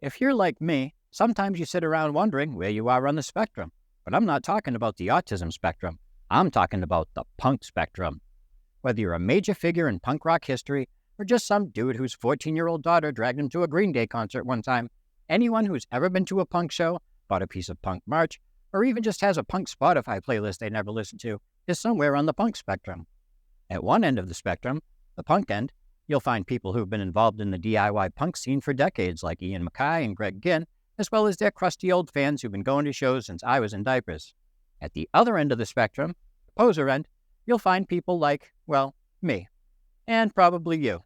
If you're like me, sometimes you sit around wondering where you are on the spectrum. But I'm not talking about the autism spectrum. I'm talking about the punk spectrum. Whether you're a major figure in punk rock history or just some dude whose 14-year-old daughter dragged him to a Green Day concert one time, anyone who's ever been to a punk show, bought a piece of punk merch, or even just has a punk Spotify playlist they never listened to, is somewhere on the punk spectrum. At one end of the spectrum, the punk end, you'll find people who've been involved in the DIY punk scene for decades like Ian Mackay and Greg Ginn, as well as their crusty old fans who've been going to shows since I was in diapers. At the other end of the spectrum, the poser end, you'll find people like, well, me. And probably you.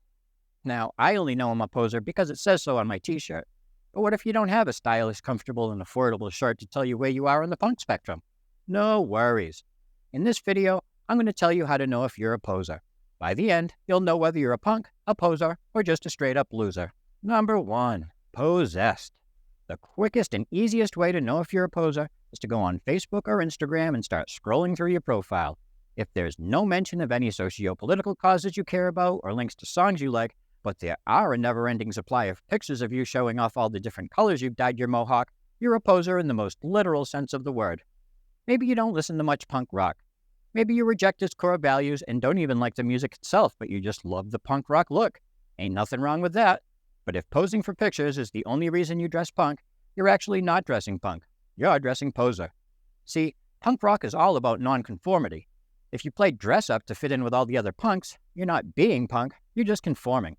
Now, I only know I'm a poser because it says so on my t-shirt. But what if you don't have a stylish, comfortable, and affordable shirt to tell you where you are on the punk spectrum? No worries. In this video, I'm going to tell you how to know if you're a poser. By the end, you'll know whether you're a punk, a poser, or just a straight-up loser. Number 1. Possessed. The quickest and easiest way to know if you're a poser is to go on Facebook or Instagram and start scrolling through your profile. If there's no mention of any socio-political causes you care about or links to songs you like, but there are a never-ending supply of pictures of you showing off all the different colors you've dyed your mohawk, you're a poser in the most literal sense of the word. Maybe you don't listen to much punk rock. Maybe you reject its core values and don't even like the music itself, but you just love the punk rock look. Ain't nothing wrong with that. But if posing for pictures is the only reason you dress punk, you're actually not dressing punk. You're dressing poser. See, punk rock is all about nonconformity. If you play dress up to fit in with all the other punks, you're not being punk, you're just conforming.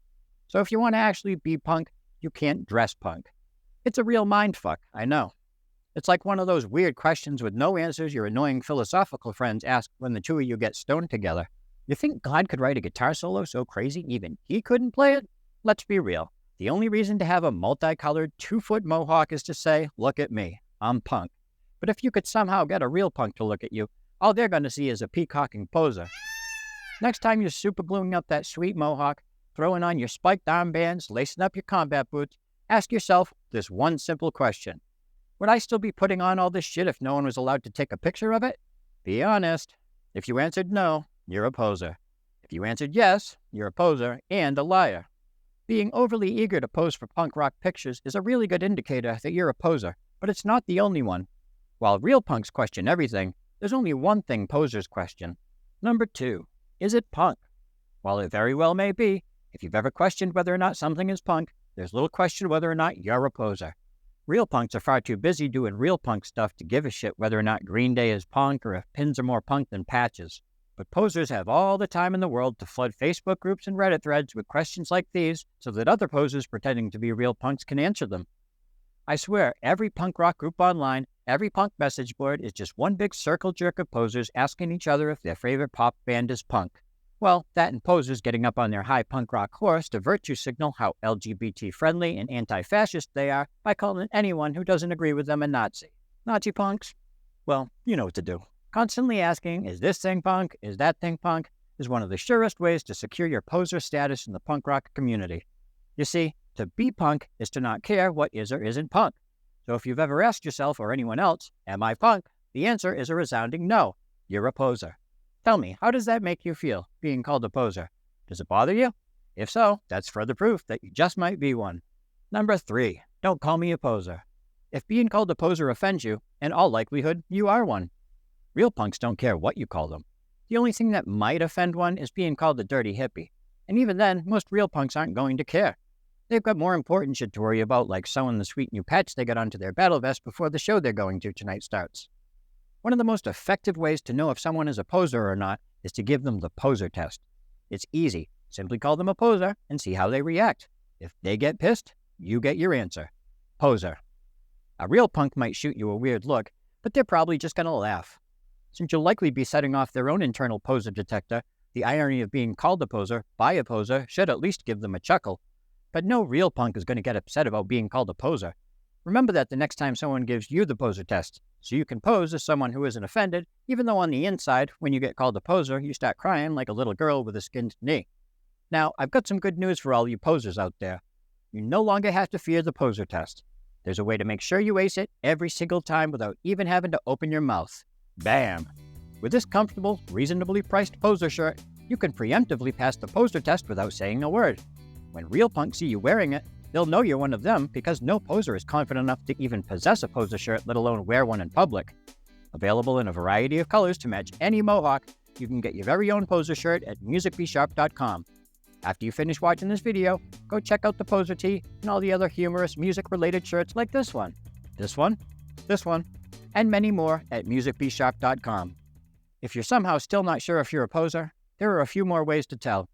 So if you want to actually be punk, you can't dress punk. It's a real mindfuck, I know. It's like one of those weird questions with no answers your annoying philosophical friends ask when the two of you get stoned together. You think God could write a guitar solo so crazy even he couldn't play it? Let's be real. The only reason to have a multicolored 2-foot mohawk is to say, look at me, I'm punk. But if you could somehow get a real punk to look at you, all they're going to see is a peacocking poser. Next time you're super gluing up that sweet mohawk, throwing on your spiked armbands, lacing up your combat boots, ask yourself this one simple question. Would I still be putting on all this shit if no one was allowed to take a picture of it? Be honest. If you answered no, you're a poser. If you answered yes, you're a poser and a liar. Being overly eager to pose for punk rock pictures is a really good indicator that you're a poser, but it's not the only one. While real punks question everything, there's only one thing posers question. Number 2, is it punk? While it very well may be, if you've ever questioned whether or not something is punk, there's little question whether or not you're a poser. Real punks are far too busy doing real punk stuff to give a shit whether or not Green Day is punk or if pins are more punk than patches. But posers have all the time in the world to flood Facebook groups and Reddit threads with questions like these so that other posers pretending to be real punks can answer them. I swear, every punk rock group online, every punk message board is just one big circle jerk of posers asking each other if their favorite pop band is punk. Well, that and posers getting up on their high punk rock horse to virtue signal how LGBT-friendly and anti-fascist they are by calling anyone who doesn't agree with them a Nazi. Nazi punks? Well, you know what to do. Constantly asking, is this thing punk? Is that thing punk? Is one of the surest ways to secure your poser status in the punk rock community. You see, to be punk is to not care what is or isn't punk. So if you've ever asked yourself or anyone else, am I punk? The answer is a resounding no. You're a poser. Tell me, how does that make you feel, being called a poser? Does it bother you? If so, that's further proof that you just might be one. Number 3, don't call me a poser. If being called a poser offends you, in all likelihood, you are one. Real punks don't care what you call them. The only thing that might offend one is being called a dirty hippie. And even then, most real punks aren't going to care. They've got more important shit to worry about, like sewing the sweet new patch they got onto their battle vest before the show they're going to tonight starts. One of the most effective ways to know if someone is a poser or not is to give them the poser test. It's easy. Simply call them a poser and see how they react. If they get pissed, you get your answer. Poser. A real punk might shoot you a weird look, but they're probably just going to laugh. Since you'll likely be setting off their own internal poser detector, the irony of being called a poser by a poser should at least give them a chuckle. But no real punk is going to get upset about being called a poser. Remember that the next time someone gives you the poser test, so you can pose as someone who isn't offended, even though on the inside, when you get called a poser, you start crying like a little girl with a skinned knee. Now, I've got some good news for all you posers out there. You no longer have to fear the poser test. There's a way to make sure you ace it every single time without even having to open your mouth. Bam! With this comfortable, reasonably priced poser shirt, you can preemptively pass the poser test without saying a word. When real punks see you wearing it, They'll know you're one of them because no poser is confident enough to even possess a poser shirt, let alone wear one in public. Available in a variety of colors to match any mohawk, you can get your very own poser shirt at MusicBSharp.com. After you finish watching this video, go check out the poser tee and all the other humorous music-related shirts like this one, this one, and many more at MusicBSharp.com. If you're somehow still not sure if you're a poser, there are a few more ways to tell.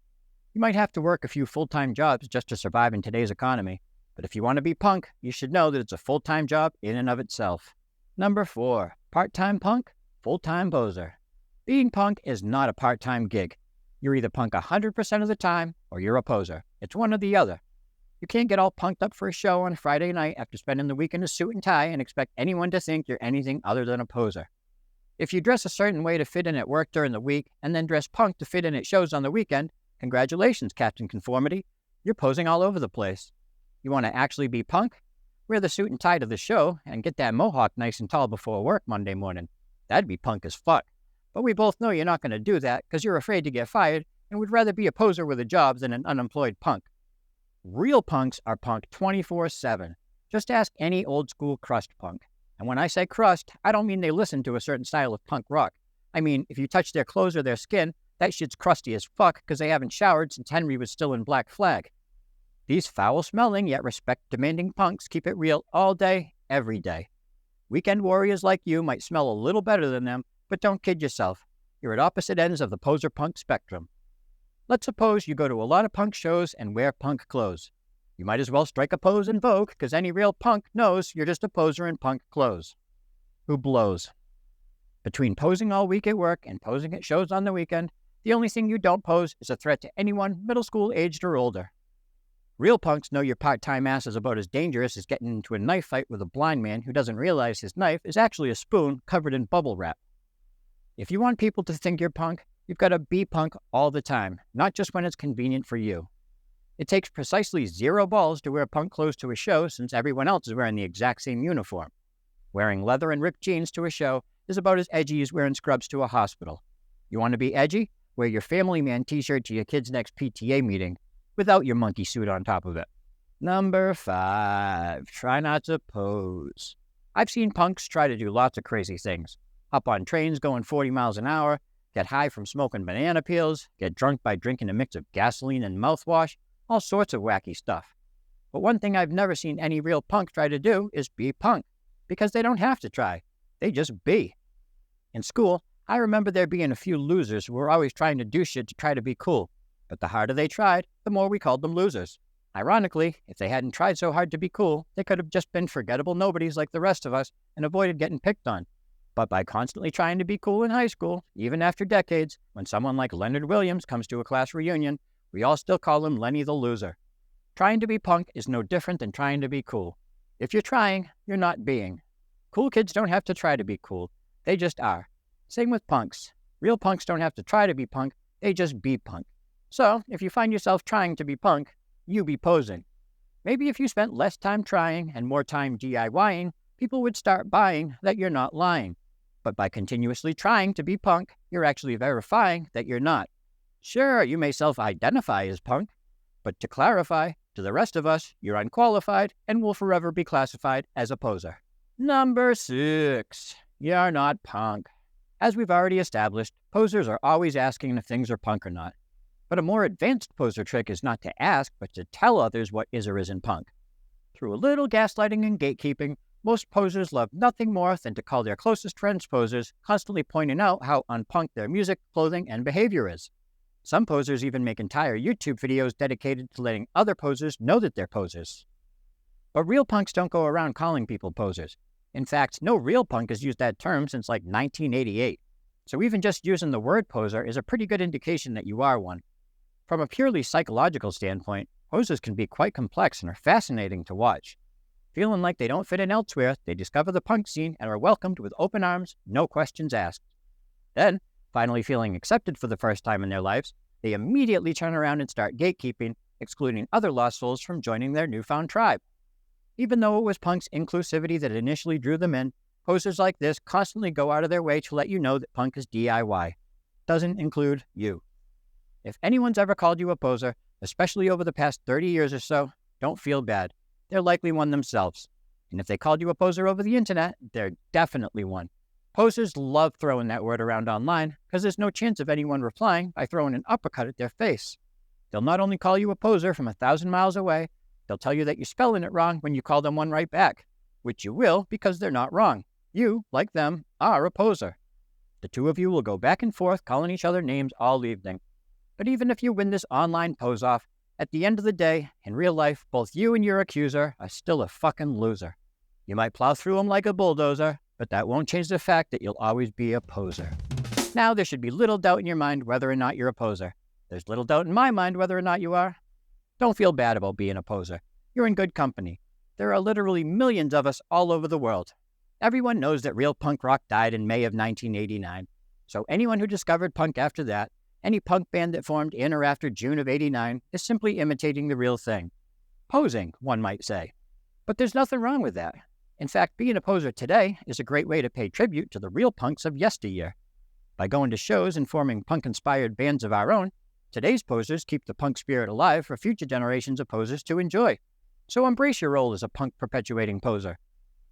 You might have to work a few full-time jobs just to survive in today's economy, but if you want to be punk, you should know that it's a full-time job in and of itself. Number 4. Part-time punk, full-time poser. Being punk is not a part-time gig. You're either punk 100% of the time, or you're a poser. It's one or the other. You can't get all punked up for a show on a Friday night after spending the week in a suit and tie and expect anyone to think you're anything other than a poser. If you dress a certain way to fit in at work during the week, and then dress punk to fit in at shows on the weekend, congratulations, Captain Conformity. You're posing all over the place. You want to actually be punk? Wear the suit and tie to the show and get that mohawk nice and tall before work Monday morning. That'd be punk as fuck. But we both know you're not going to do that because you're afraid to get fired and would rather be a poser with a job than an unemployed punk. Real punks are punk 24/7. Just ask any old school crust punk. And when I say crust, I don't mean they listen to a certain style of punk rock. I mean, if you touch their clothes or their skin, that shit's crusty as fuck because they haven't showered since Henry was still in Black Flag. These foul-smelling yet respect-demanding punks keep it real all day, every day. Weekend warriors like you might smell a little better than them, but don't kid yourself. You're at opposite ends of the poser-punk spectrum. Let's suppose you go to a lot of punk shows and wear punk clothes. You might as well strike a pose in Vogue because any real punk knows you're just a poser in punk clothes. Who blows? Between posing all week at work and posing at shows on the weekend, the only thing you don't pose is a threat to anyone middle school aged or older. Real punks know your part-time ass is about as dangerous as getting into a knife fight with a blind man who doesn't realize his knife is actually a spoon covered in bubble wrap. If you want people to think you're punk, you've got to be punk all the time, not just when it's convenient for you. It takes precisely 0 balls to wear punk clothes to a show since everyone else is wearing the exact same uniform. Wearing leather and ripped jeans to a show is about as edgy as wearing scrubs to a hospital. You want to be edgy? Wear your Family Man t-shirt to your kid's next PTA meeting without your monkey suit on top of it. Number 5. Try not to pose. I've seen punks try to do lots of crazy things. Hop on trains going 40 miles an hour, get high from smoking banana peels, get drunk by drinking a mix of gasoline and mouthwash, all sorts of wacky stuff. But one thing I've never seen any real punk try to do is be punk, because they don't have to try. They just be. In school, I remember there being a few losers who were always trying to do shit to try to be cool. But the harder they tried, the more we called them losers. Ironically, if they hadn't tried so hard to be cool, they could have just been forgettable nobodies like the rest of us and avoided getting picked on. But by constantly trying to be cool in high school, even after decades, when someone like Leonard Williams comes to a class reunion, we all still call him Lenny the Loser. Trying to be punk is no different than trying to be cool. If you're trying, you're not being. Cool kids don't have to try to be cool. They just are. Same with punks. Real punks don't have to try to be punk. They just be punk. So, if you find yourself trying to be punk, you be posing. Maybe if you spent less time trying and more time DIYing, people would start buying that you're not lying. But by continuously trying to be punk, you're actually verifying that you're not. Sure, you may self-identify as punk, but to clarify, to the rest of us, you're unqualified and will forever be classified as a poser. Number 6. You're not punk. As we've already established, posers are always asking if things are punk or not. But a more advanced poser trick is not to ask, but to tell others what is or isn't punk. Through a little gaslighting and gatekeeping, most posers love nothing more than to call their closest friends posers, constantly pointing out how unpunk their music, clothing, and behavior is. Some posers even make entire YouTube videos dedicated to letting other posers know that they're posers. But real punks don't go around calling people posers. In fact, no real punk has used that term since like 1988. So even just using the word poser is a pretty good indication that you are one. From a purely psychological standpoint, posers can be quite complex and are fascinating to watch. Feeling like they don't fit in elsewhere, they discover the punk scene and are welcomed with open arms, no questions asked. Then, finally feeling accepted for the first time in their lives, they immediately turn around and start gatekeeping, excluding other lost souls from joining their newfound tribe. Even though it was punk's inclusivity that initially drew them in, posers like this constantly go out of their way to let you know that punk is DIY. Doesn't include you. If anyone's ever called you a poser, especially over the past 30 years or so, don't feel bad. they're likely one themselves. And if they called you a poser over the internet, they're definitely one. Posers love throwing that word around online because there's no chance of anyone replying by throwing an uppercut at their face. They'll not only call you a poser from 1,000 miles away, they'll tell you that you're spelling it wrong when you call them one right back, which you will because they're not wrong. You, like them, are a poser. The two of you will go back and forth calling each other names all evening. But even if you win this online pose-off, at the end of the day, in real life, both you and your accuser are still a fucking loser. You might plow through them like a bulldozer, but that won't change the fact that you'll always be a poser. Now, there should be little doubt in your mind whether or not you're a poser. There's little doubt in my mind whether or not you are. Don't feel bad about being a poser. You're in good company. There are literally millions of us all over the world. Everyone knows that real punk rock died in May of 1989. So anyone who discovered punk after that, any punk band that formed in or after June of '89, is simply imitating the real thing. Posing, one might say. But there's nothing wrong with that. In fact, being a poser today is a great way to pay tribute to the real punks of yesteryear. By going to shows and forming punk-inspired bands of our own, today's posers keep the punk spirit alive for future generations of posers to enjoy. So embrace your role as a punk-perpetuating poser.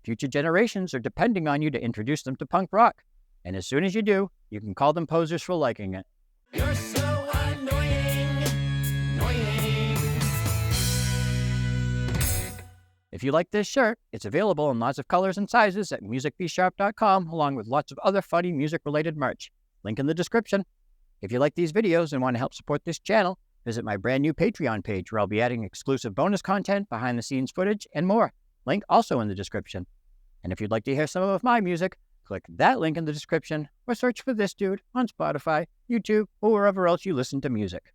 Future generations are depending on you to introduce them to punk rock. And as soon as you do, you can call them posers for liking it. You're so annoying. If you like this shirt, it's available in lots of colors and sizes at MusicBSharp.com, along with lots of other funny music-related merch. Link in the description. If you like these videos and want to help support this channel, visit my brand new Patreon page where I'll be adding exclusive bonus content, behind-the-scenes footage, and more. Link also in the description. And if you'd like to hear some of my music, click that link in the description or search for this dude on Spotify, YouTube, or wherever else you listen to music.